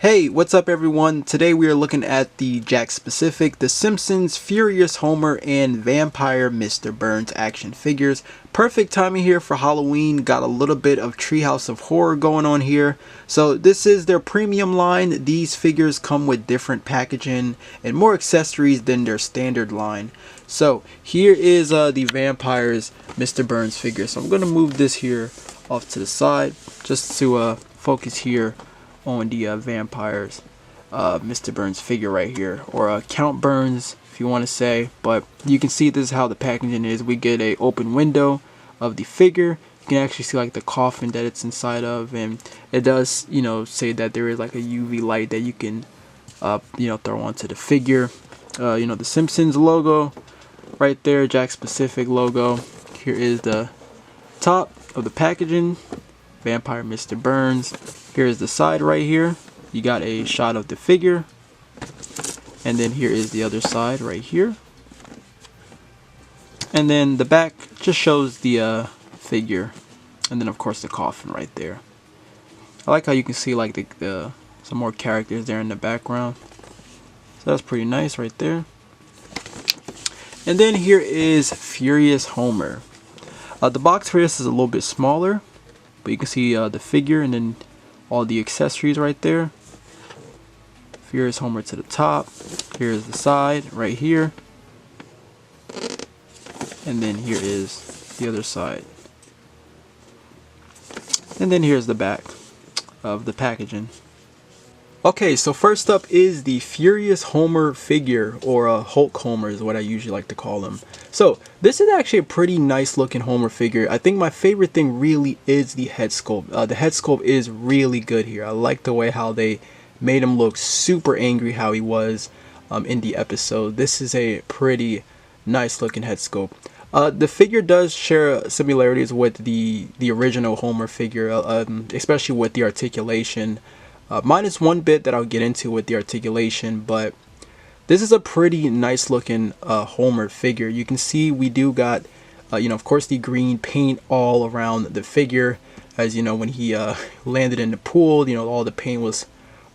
Hey, what's up everyone? Today we are looking at the Jakks specific, the Simpsons, Furious Homer, and Vampire Mr. Burns action figures. Perfect timing here for Halloween, got a little bit of Treehouse of Horror going on here. So this is their premium line. These figures come with different packaging and more accessories than their standard line. So here is the Vampires Mr. Burns figure. So I'm going to move this here off to the side just to focus here on the Vampires Mr. Burns figure right here, or Count Burns if you want to say. But you can see this is how the packaging is. We get a open window of the figure. You can actually see like the coffin that it's inside of, and it does, you know, say that there is like a UV light that you can throw onto the figure. The Simpsons logo right there, Jakks specific logo. Here is the top of the packaging, Vampire Mr. Burns. Here's the side right here. You got a shot of the figure. And then here is the other side right here. And then the back just shows the figure. And then of course the coffin right there. I like how you can see like the some more characters there in the background. So that's pretty nice right there. And then here is Furious Homer. The box for this is a little bit smaller, but you can see the figure and then all the accessories right there. Furious Homer to the top. Here's the side right here. And then here is the other side. And then here's the back of the packaging. Okay, so first up is the Furious Homer figure, or Hulk Homer is what I usually like to call him. So this is actually a pretty nice looking Homer figure. I think my favorite thing really is the head sculpt. The head sculpt is really good here. I like the way how they made him look super angry how he was in the episode. This is a pretty nice looking head sculpt. The figure does share similarities with the original Homer figure, especially with the articulation. Minus one bit that I'll get into with the articulation, but this is a pretty nice looking Homer figure. You can see we do got, of course, the green paint all around the figure. As you know, when he landed in the pool, all the paint was,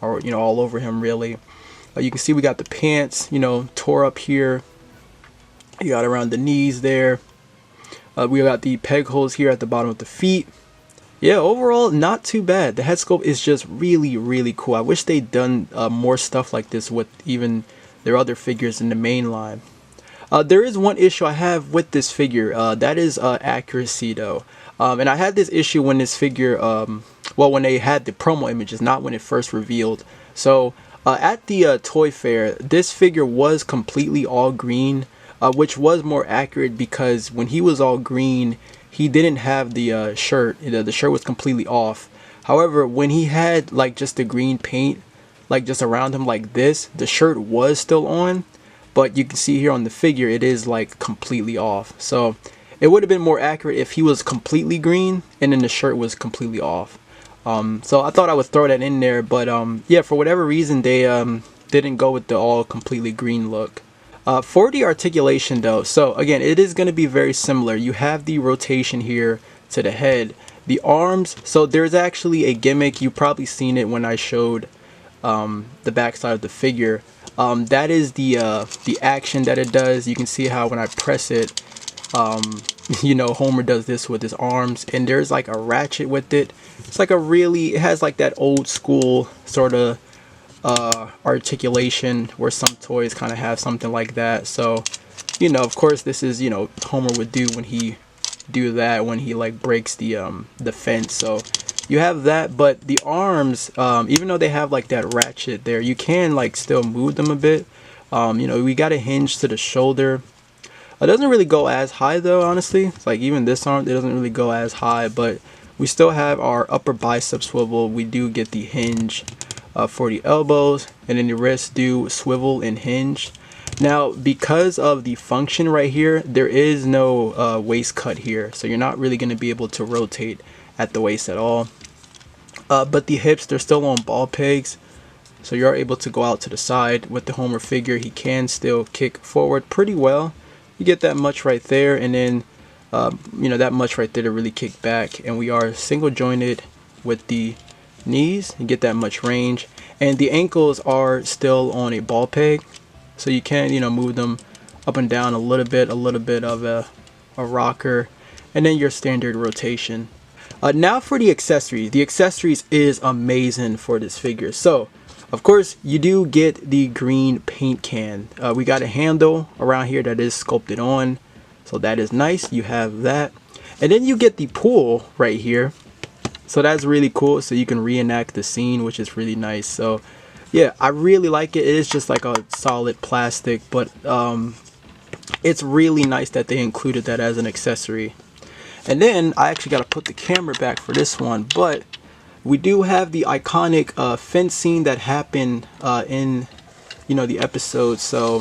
all over him really. You can see we got the pants, tore up here. You got around the knees there. We got the peg holes here at the bottom of the feet. Yeah, overall, not too bad. The head sculpt is just really, really cool. I wish they'd done more stuff like this with even their other figures in the main line. There is one issue I have with this figure. That is accuracy, though. And I had this issue when this figure, when they had the promo images, not when it first revealed. So, at the toy fair, this figure was completely all green, which was more accurate because when he was all green, he didn't have the shirt. The shirt was completely off. However, when he had like just the green paint like just around him like this, the shirt was still on, but you can see here on the figure it is like completely off. So it would have been more accurate if he was completely green and then the shirt was completely off. So I thought I would throw that in there, but yeah, for whatever reason they didn't go with the all completely green look. For the articulation though, so again, it is going to be very similar. You have the rotation here to the head, the arms. So there's actually a gimmick. You've probably seen it when I showed the backside of the figure. That is the action that it does. You can see how when I press it, Homer does this with his arms, and there's like a ratchet with it. It's like it has like that old school sort of articulation where some toys kind of have something like that. So of course this is Homer would do when he like breaks the fence. So you have that, but the arms, even though they have like that ratchet there, you can like still move them a bit. We got a hinge to the shoulder. It doesn't really go as high though, honestly. It's like even this arm, it doesn't really go as high, but we still have our upper bicep swivel. We do get the hinge for the elbows, and then the wrists do swivel and hinge. Now, because of the function right here, there is no waist cut here, so you're not really going to be able to rotate at the waist at all. But the hips, they're still on ball pegs, so you're able to go out to the side. With the Homer figure, he can still kick forward pretty well. You get that much right there, and then that much right there to really kick back. And we are single jointed with the knees. You get that much range. and the ankles are still on a ball peg, so you can, you know, move them up and down a little bit of a rocker, and then your standard rotation. Now for the accessories. The accessories is amazing for this figure. So of course you do get the green paint can. We got a handle around here that is sculpted on, so that is nice. You have that, and then you get the pool right here, so that's really cool. So you can reenact the scene, which is really nice. So yeah, I really like it. It is just like a solid plastic, but it's really nice that they included that as an accessory. And then I actually got to put the camera back for this one, but we do have the iconic fence scene that happened in, you know, the episode. So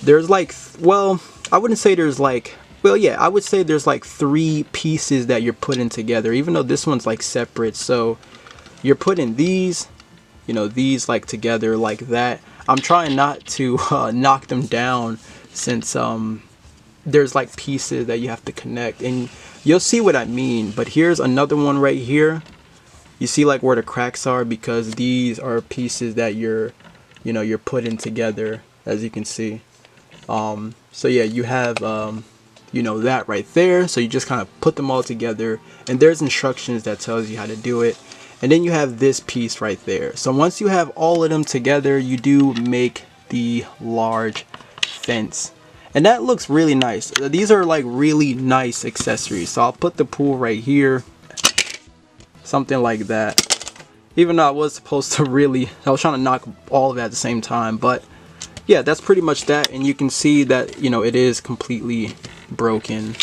there's like, well, I wouldn't say there's like, well, yeah, I would say there's like 3 pieces that you're putting together, even though this one's like separate. So you're putting these, you know, these like together like that. I'm trying not to knock them down, since there's like pieces that you have to connect, and you'll see what I mean. But here's another one right here. You see like where the cracks are, because these are pieces that you're putting together, as you can see. So yeah, you have you know, that right there. So you just kind of put them all together, and there's instructions that tells you how to do it. And then you have this piece right there. So once you have all of them together, you do make the large fence, and that looks really nice. These are like really nice accessories. So I'll put the pool right here, something like that. Even though I was supposed to I was trying to knock all of it at the same time, but yeah, that's pretty much that. And you can see that, you know, it is completely broken.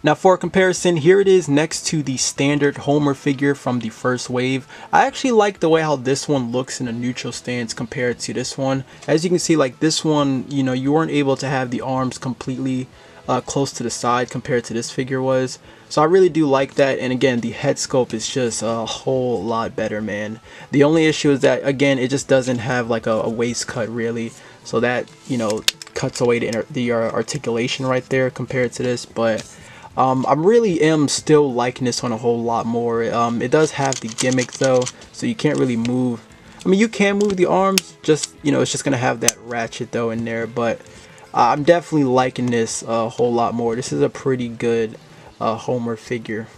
Now for a comparison, here it is next to the standard Homer figure from the first wave. I actually like the way how this one looks in a neutral stance compared to this one. As you can see, like this one, you know, you weren't able to have the arms completely close to the side compared to this figure was. So I really do like that. And again, the head sculpt is just a whole lot better, man. The only issue is that, again, it just doesn't have like a waist cut really. So that, you know, cuts away the articulation right there compared to this. But I really am still liking this one a whole lot more. It does have the gimmick though, so you can't really move. I mean, you can move the arms, just, you know, it's just gonna have that ratchet though in there. But I'm definitely liking this a whole lot more. This is a pretty good Homer figure.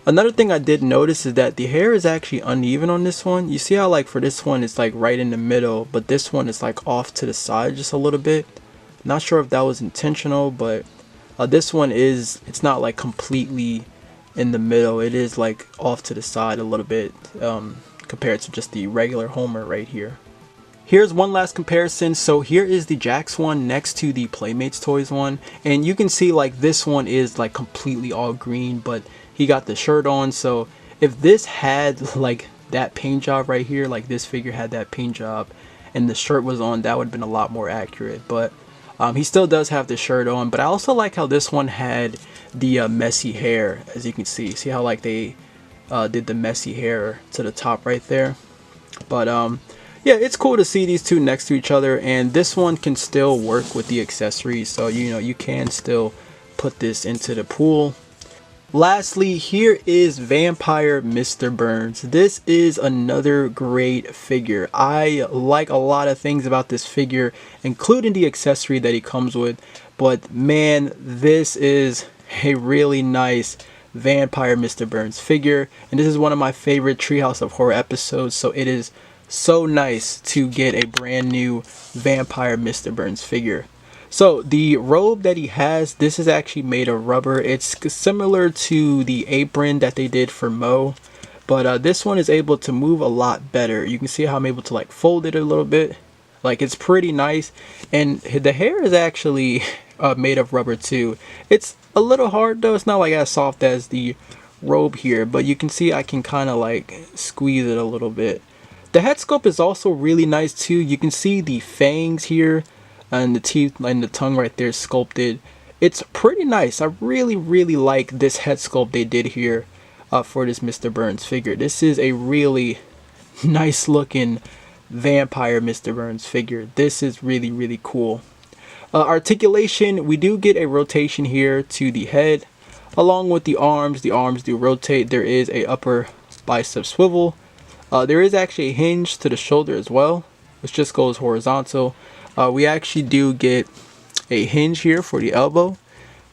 Another thing I did notice is that the hair is actually uneven on this one. You see how like for this one it's like right in the middle, but this one is like off to the side just a little bit. Not sure if that was intentional, but this one it's not like completely in the middle. It is like off to the side a little bit compared to just the regular Homer right here. Here's one last comparison. So here is the Jakks one next to the Playmates Toys one, and you can see like this one is like completely all green, but he got the shirt on. So if this had like that paint job right here, like this figure had that paint job and the shirt was on, that would have been a lot more accurate. But he still does have the shirt on. But I also like how this one had the messy hair, as you can see. See how like they did the messy hair to the top right there. But yeah, it's cool to see these two next to each other, and this one can still work with the accessories. So, you know, you can still put this into the pool. Lastly, here is Vampire Mr. Burns. This is another great figure. I like a lot of things about this figure, including the accessory that he comes with. But man, this is a really nice Vampire Mr. Burns figure. And this is one of my favorite Treehouse of Horror episodes. So it is so nice to get a brand new Vampire Mr. Burns figure. So the robe that he has, this is actually made of rubber. It's similar to the apron that they did for Mo, but this one is able to move a lot better. You can see how I'm able to like fold it a little bit. Like, it's pretty nice, and the hair is actually made of rubber too. It's a little hard though. It's not like as soft as the robe here, but you can see I can kind of like squeeze it a little bit. The head sculpt is also really nice too. You can see the fangs here and the teeth and the tongue right there sculpted. It's pretty nice. I really like this head sculpt they did here for this Mr. Burns figure. This is a really nice looking Vampire Mr. Burns figure. This is really cool. Articulation, we do get a rotation here to the head along with the arms. The arms do rotate. There is a upper bicep swivel. There is actually a hinge to the shoulder as well, which just goes horizontal. We actually do get a hinge here for the elbow.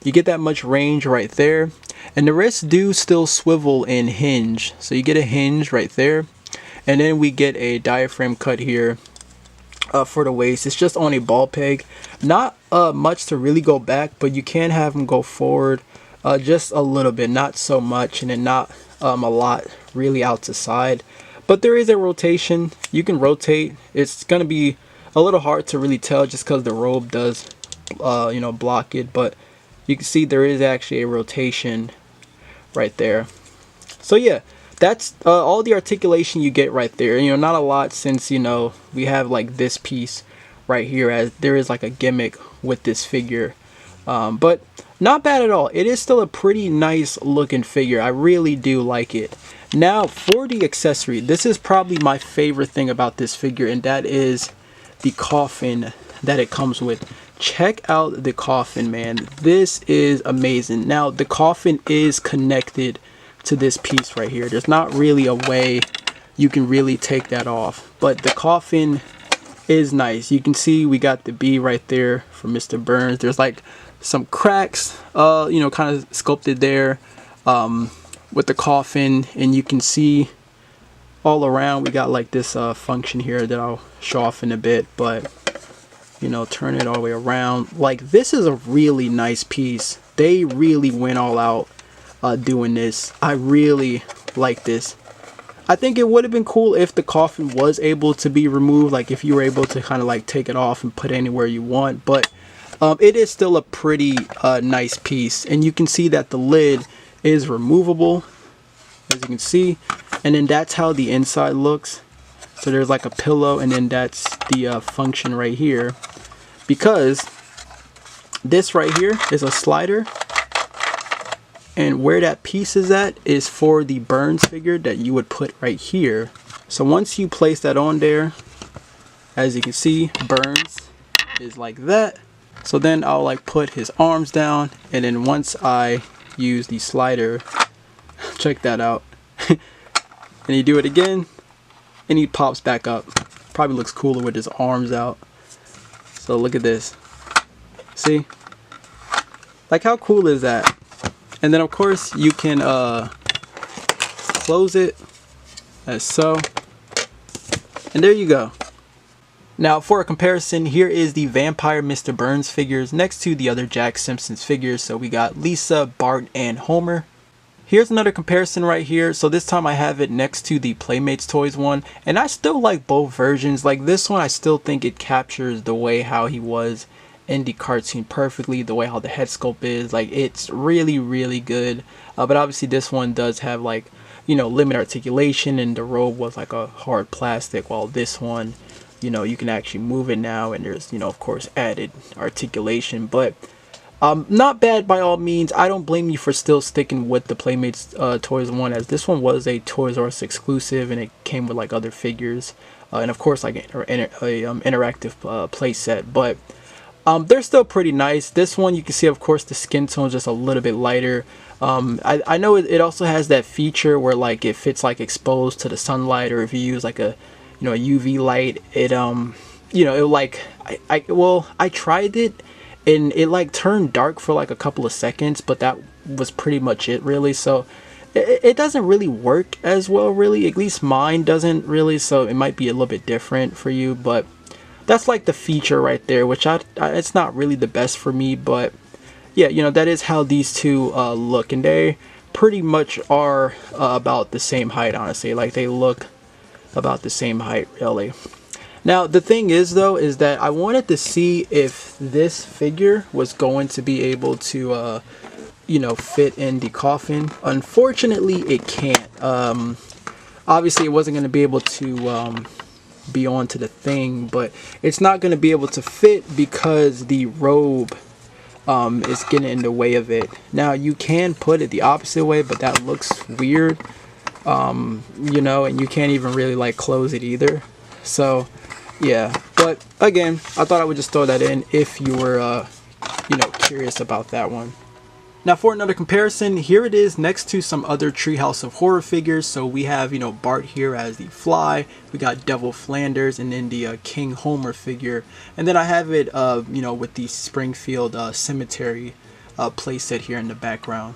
You get that much range right there, and the wrists do still swivel and hinge, so you get a hinge right there. And then we get a diaphragm cut here for the waist. It's just on a ball peg, not much to really go back, but you can have them go forward just a little bit, not so much, and then not a lot really out to side. But there is a rotation. You can rotate. It's gonna be a little hard to really tell just because the robe does block it, but you can see there is actually a rotation right there. So yeah, that's all the articulation you get right there. Not a lot, since we have like this piece right here, as there is like a gimmick with this figure, but not bad at all. It is still a pretty nice looking figure. I really do like it. Now for the accessory, this is probably my favorite thing about this figure, and that is the coffin that it comes with. Check out the coffin, man. This is amazing. Now the coffin is connected to this piece right here. There's not really a way you can really take that off, but the coffin is nice. You can see we got the B right there for Mr. Burns. There's like some cracks kind of sculpted there with the coffin, and you can see all around we got like this function here that I'll show off in a bit, but turn it all the way around. Like, this is a really nice piece. They really went all out doing this. I really like this. I think it would have been cool if the coffin was able to be removed, like if you were able to kind of like take it off and put it anywhere you want, but it is still a pretty nice piece. And you can see that the lid is removable, as you can see, and then that's how the inside looks. So there's like a pillow, and then that's the function right here, because this right here is a slider, and where that piece is at is for the Burns figure that you would put right here. So once you place that on there, as you can see, Burns is like that. So then I'll like put his arms down, and then once I use the slider, check that out, and you do it again, and he pops back up. Probably looks cooler with his arms out. So look at this. See? Like, how cool is that? And then of course you can close it as so. And there you go. Now for a comparison, here is the Vampire Mr. Burns figures next to the other Jakks Simpsons figures. So we got Lisa, Bart, and Homer. Here's another comparison right here. So this time I have it next to the Playmates Toys one, and I still like both versions. Like, this one, I still think it captures the way how he was in the cartoon perfectly, the way how the head sculpt is. Like, it's really, really good. But obviously this one does have like, limited articulation, and the robe was like a hard plastic, while this one, you can actually move it now, and there's, of course, added articulation. But not bad by all means. I don't blame you for still sticking with the Playmates Toys one, as this one was a Toys R Us exclusive, and it came with like other figures, and of course like an interactive play set. But they're still pretty nice. This one, you can see of course the skin tone is just a little bit lighter. I know it also has that feature where like if it's like exposed to the sunlight, or if you use like a a UV light, it it like I tried it, and it like turned dark for like a couple of seconds, but that was pretty much it really. So it doesn't really work as well, really. At least mine doesn't really, so it might be a little bit different for you. But that's like the feature right there, which it's not really the best for me. But yeah, that is how these two look, and they pretty much are about the same height, honestly. Like, they look about the same height, really. Now the thing is though, is that I wanted to see if this figure was going to be able to fit in the coffin. Unfortunately it can't. Obviously it wasn't going to be able to be onto the thing, but it's not going to be able to fit because the robe is getting in the way of it. Now you can put it the opposite way, but that looks weird, and you can't even really like close it either. So yeah, but again, I thought I would just throw that in if you were curious about that one. Now for another comparison, here it is next to some other Treehouse of Horror figures. So we have, Bart here as the Fly, we got Devil Flanders, and then the King Homer figure. And then I have it, with the Springfield Cemetery playset here in the background.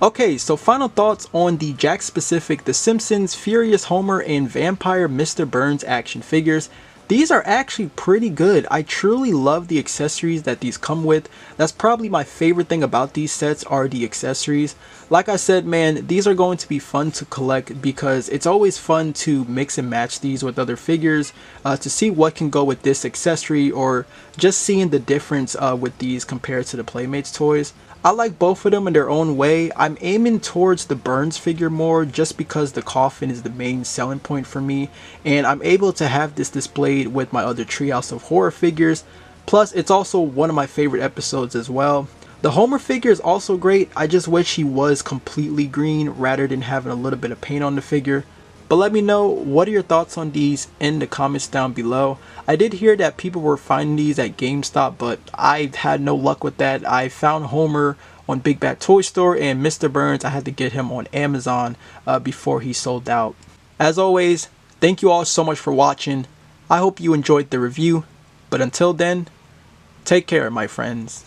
Okay, so final thoughts on the Jakks specific The Simpsons, Furious Homer, and Vampire Mr. Burns action figures. These are actually pretty good. I truly love the accessories that these come with. That's probably my favorite thing about these sets are the accessories. Like I said, man, these are going to be fun to collect because it's always fun to mix and match these with other figures to see what can go with this accessory, or just seeing the difference with these compared to the Playmates toys. I like both of them in their own way. I'm aiming towards the Burns figure more just because the coffin is the main selling point for me, and I'm able to have this displayed with my other Treehouse of Horror figures. Plus, it's also one of my favorite episodes as well. The Homer figure is also great. I just wish he was completely green rather than having a little bit of paint on the figure. But let me know, what are your thoughts on these in the comments down below. I did hear that people were finding these at GameStop, but I've had no luck with that. I found Homer on Big Bad Toy Store, and Mr. Burns, I had to get him on Amazon before he sold out. As always, thank you all so much for watching. I hope you enjoyed the review, but until then, take care, my friends.